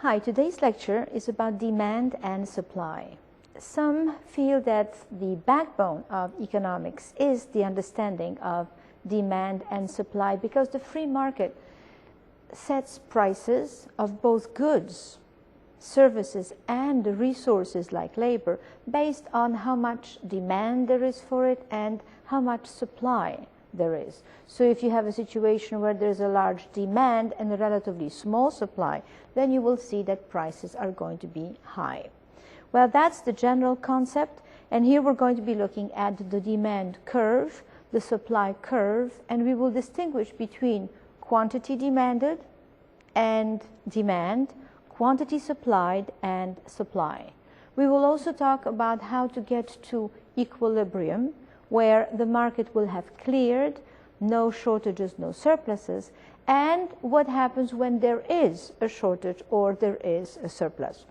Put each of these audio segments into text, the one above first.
Hi, today's lecture is about demand and supply. Some feel that the backbone of economics is the understanding of demand and supply because the free market sets prices of both goods, services, and resources like labor based on how much demand there is for it and how much supply there is. So if you have a situation where there's a large demand and a relatively small supply, then you will see that prices are going to be high. Well, that's the general concept, and here we're going to be looking at the demand curve, the supply curve, and we will distinguish between quantity demanded and demand, quantity supplied and supply. We will also talk about how to get to equilibrium, where the market will have cleared, no shortages, no surpluses, and what happens when there is a shortage or there is a surplus.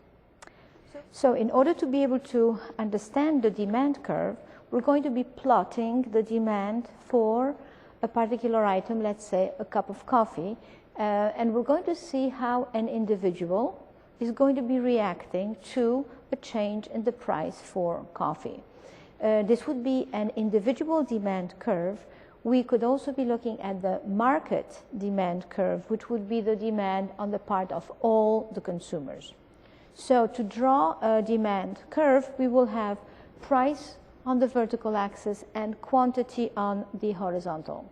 So in order to be able to understand the demand curve, we're going to be plotting the demand for a particular item, let's say a cup of coffee, and we're going to see how an individual is going to be reacting to a change in the price for coffee. This would be an individual demand curve. We could also be looking at the market demand curve, which would be the demand on the part of all the consumers. So to draw a demand curve, we will have price on the vertical axis and quantity on the horizontal.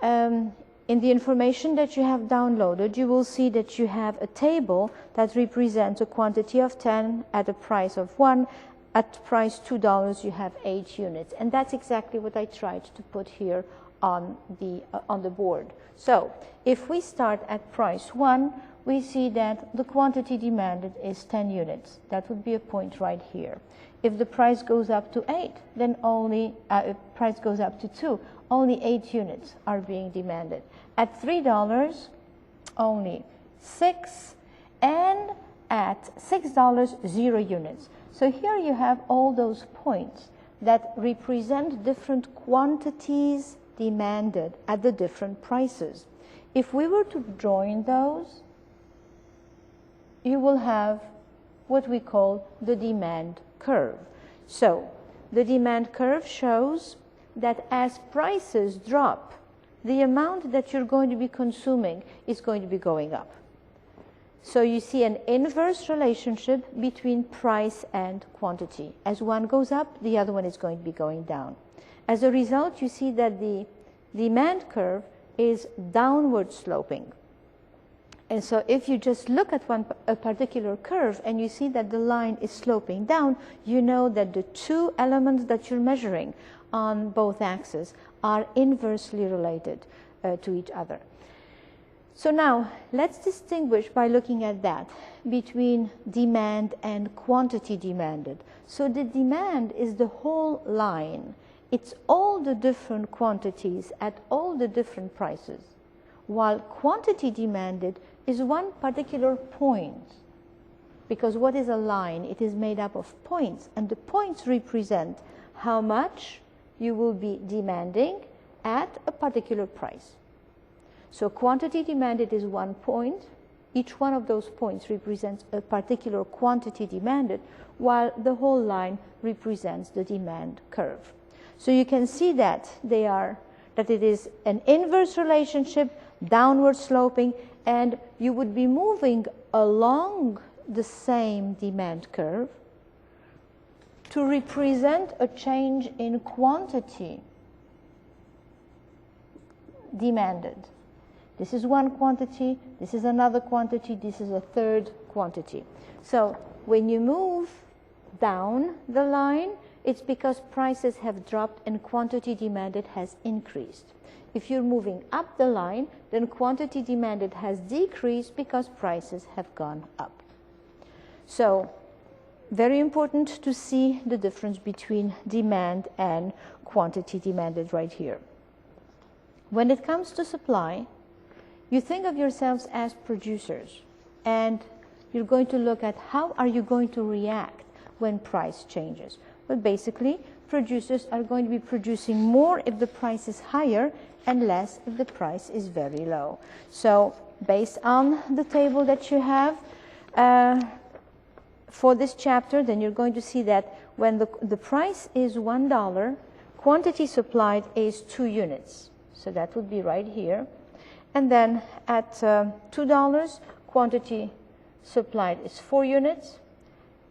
In the information that you have downloaded, you will see that you have a table that represents a quantity of 10 at a price of 1. At price $2, you have 8 units, and that's exactly what I tried to put here on the board. So if we start at price 1, we see that the quantity demanded is 10 units. That would be a point right here. If the price goes up to 8, then only if price goes up to 2, only 8 units are being demanded. At $3, only 6, and at $6, 0 units. So here you have all those points that represent different quantities demanded at the different prices. If we were to join those, you will have what we call the demand curve. So the demand curve shows that as prices drop, the amount that you're going to be consuming is going to be going up. So you see an inverse relationship between price and quantity. As one goes up, the other one is going to be going down. As a result, you see that the demand curve is downward sloping. And so if you just look at a particular curve and you see that the line is sloping down, you know that the two elements that you're measuring on both axes are inversely related to each other. So now, let's distinguish by looking at that between demand and quantity demanded. So the demand is the whole line. It's all the different quantities at all the different prices, while quantity demanded is one particular point. Because what is a line? It is made up of points, and the points represent how much you will be demanding at a particular price. So quantity demanded is one point. Each one of those points represents a particular quantity demanded, while the whole line represents the demand curve. So you can see that that it is an inverse relationship, downward sloping, and you would be moving along the same demand curve to represent a change in quantity demanded. This is one quantity, this is another quantity, this is a third quantity. So when you move down the line, it's because prices have dropped and quantity demanded has increased. If you're moving up the line, then quantity demanded has decreased because prices have gone up. So very important to see the difference between demand and quantity demanded right here. When it comes to supply, you think of yourselves as producers, and you're going to look at how are you going to react when price changes. But basically, producers are going to be producing more if the price is higher and less if the price is very low. So based on the table that you have for this chapter, then you're going to see that when the price is $1, quantity supplied is 2 units. So that would be right here. And then at $2, quantity supplied is 4 units.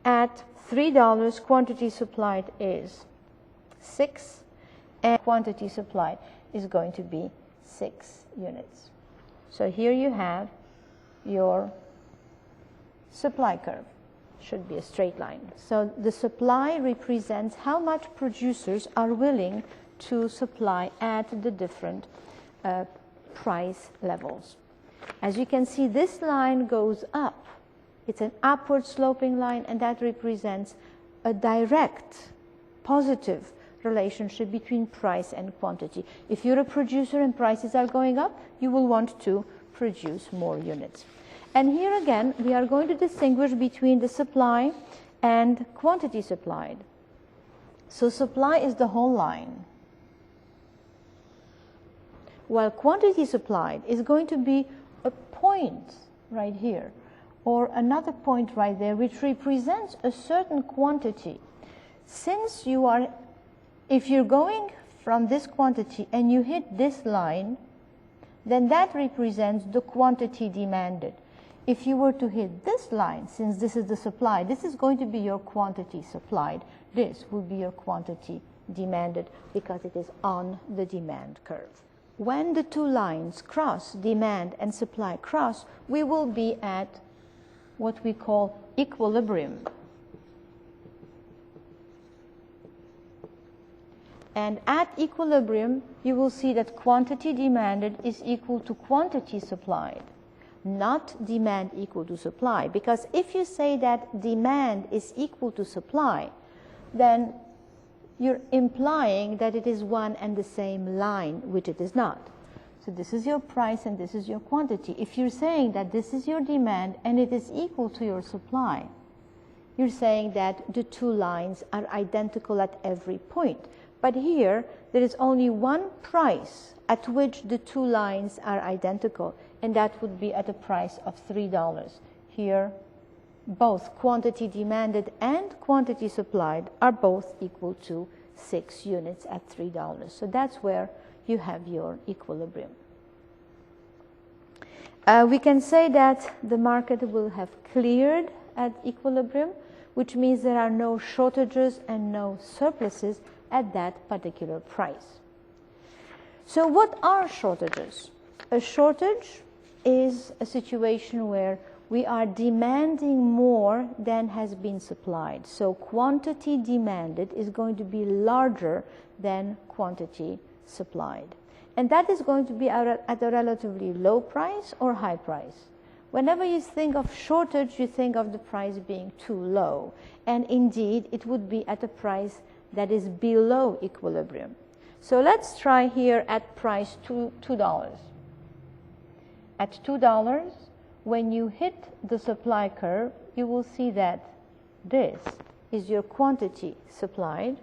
At $3, quantity supplied is 6, and quantity supplied is going to be 6 units. So here you have your supply curve. Should be a straight line. So the supply represents how much producers are willing to supply at the different price levels. As you can see, this line goes up. It's an upward sloping line, and that represents a direct positive relationship between price and quantity. If you're a producer and prices are going up, you will want to produce more units. And here again, we are going to distinguish between the supply and quantity supplied. So supply is the whole line, while quantity supplied is going to be a point right here, or another point right there, which represents a certain quantity. Since if you're going from this quantity and you hit this line, then that represents the quantity demanded. If you were to hit this line, since this is the supply, this is going to be your quantity supplied. This will be your quantity demanded because it is on the demand curve. When the two lines cross, demand and supply cross, we will be at what we call equilibrium. And at equilibrium, you will see that quantity demanded is equal to quantity supplied, not demand equal to supply. Because if you say that demand is equal to supply, then you're implying that it is one and the same line, which it is not. So this is your price and this is your quantity. If you're saying that this is your demand and it is equal to your supply, you're saying that the two lines are identical at every point. But here, there is only one price at which the two lines are identical, and that would be at a price of $3. Here, both quantity demanded and quantity supplied are both equal to 6 units at $3. So that's where you have your equilibrium. We can say that the market will have cleared at equilibrium, which means there are no shortages and no surpluses at that particular price. So what are shortages? A shortage is a situation where we are demanding more than has been supplied. So quantity demanded is going to be larger than quantity supplied. And that is going to be at a relatively low price or high price. Whenever you think of shortage, you think of the price being too low. And indeed, it would be at a price that is below equilibrium. So let's try here at price $2. At $2, when you hit the supply curve, you will see that this is your quantity supplied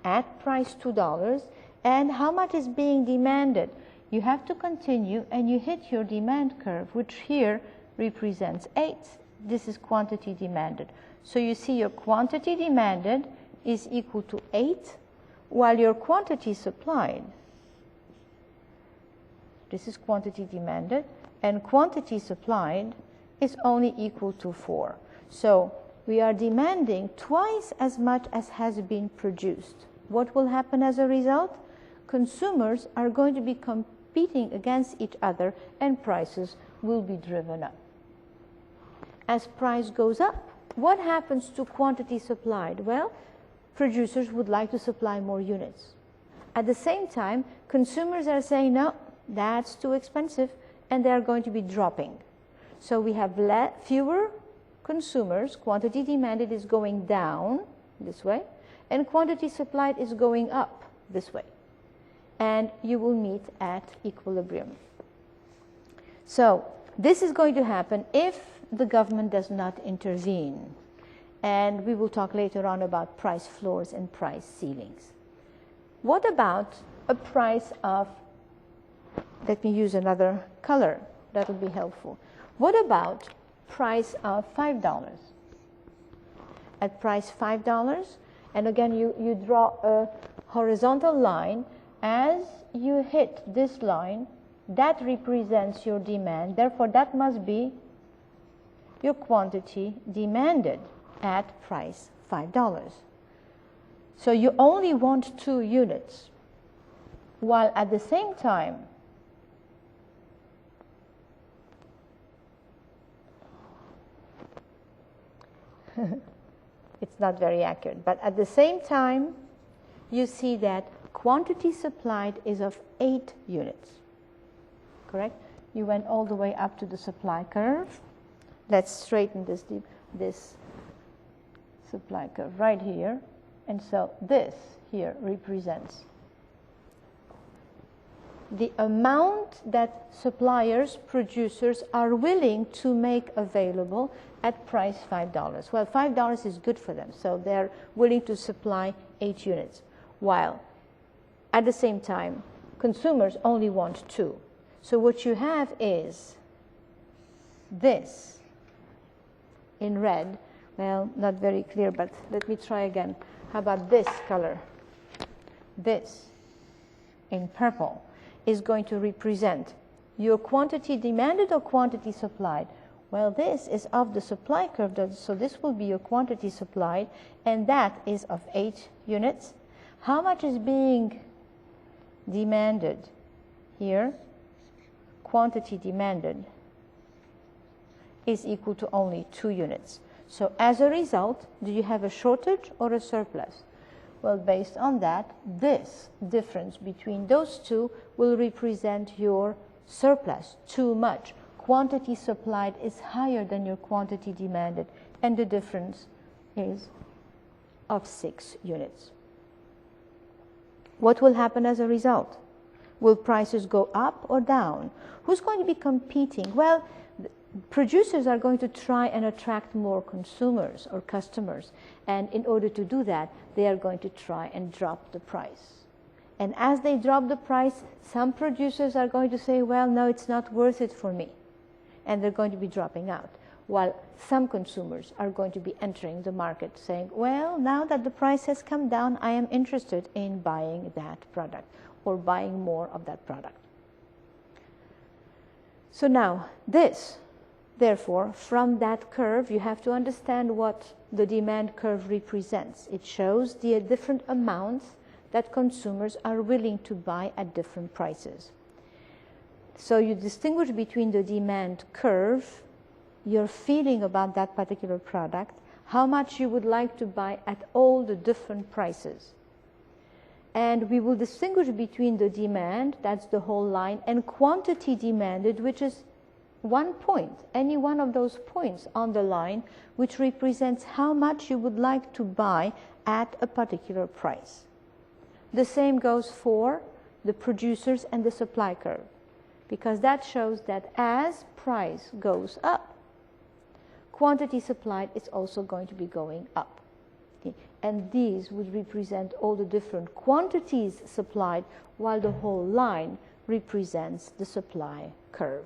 at price $2. And how much is being demanded? You have to continue and you hit your demand curve, which here represents 8. This is quantity demanded. So you see your quantity demanded is equal to 8, while your quantity supplied, this is quantity demanded, and quantity supplied is only equal to 4. So we are demanding twice as much as has been produced. What will happen as a result? Consumers are going to be competing against each other and prices will be driven up. As price goes up, what happens to quantity supplied? Well, producers would like to supply more units. At the same time, consumers are saying, no, that's too expensive, and they are going to be dropping. So we have fewer consumers, quantity demanded is going down this way, and quantity supplied is going up this way. And you will meet at equilibrium. So this is going to happen if the government does not intervene. And we will talk later on about price floors and price ceilings. What about a price of let me use another color. That will be helpful. What about price of $5? At price $5, and again you draw a horizontal line. As you hit this line, that represents your demand. Therefore, that must be your quantity demanded at price $5. So you only want 2 units, while at the same time it's not very accurate, but at the same time you see that quantity supplied is of 8 units. Correct? You went all the way up to the supply curve. Let's straighten this supply curve right here. And so this here represents the amount that suppliers, producers are willing to make available at price $5. Well, $5 is good for them, so they're willing to supply 8 units, while at the same time consumers only want 2. So what you have is this in red. Well, not very clear, but let me try again. How about this color? This in purple is going to represent your quantity demanded or quantity supplied. Well, this is of the supply curve, so this will be your quantity supplied, and that is of 8 units. How much is being demanded here? Quantity demanded is equal to only 2 units. So as a result, do you have a shortage or a surplus? Well, based on that, this difference between those two will represent your surplus, too much. Quantity supplied is higher than your quantity demanded, and the difference is of 6 units. What will happen as a result? Will prices go up or down? Who's going to be competing? Well, producers are going to try and attract more consumers or customers, and in order to do that, they are going to try and drop the price. And as they drop the price, some producers are going to say, well, no, it's not worth it for me, and they're going to be dropping out, while some consumers are going to be entering the market saying, well, now that the price has come down, I am interested in buying that product or buying more of that product. So now this, therefore, from that curve, you have to understand what the demand curve represents. It shows the different amounts that consumers are willing to buy at different prices. So you distinguish between the demand curve, your feeling about that particular product, how much you would like to buy at all the different prices. And we will distinguish between the demand, that's the whole line, and quantity demanded, which is one point, any one of those points on the line, which represents how much you would like to buy at a particular price. The same goes for the producers and the supply curve, because that shows that as price goes up, quantity supplied is also going to be going up. Okay? And these would represent all the different quantities supplied, while the whole line represents the supply curve.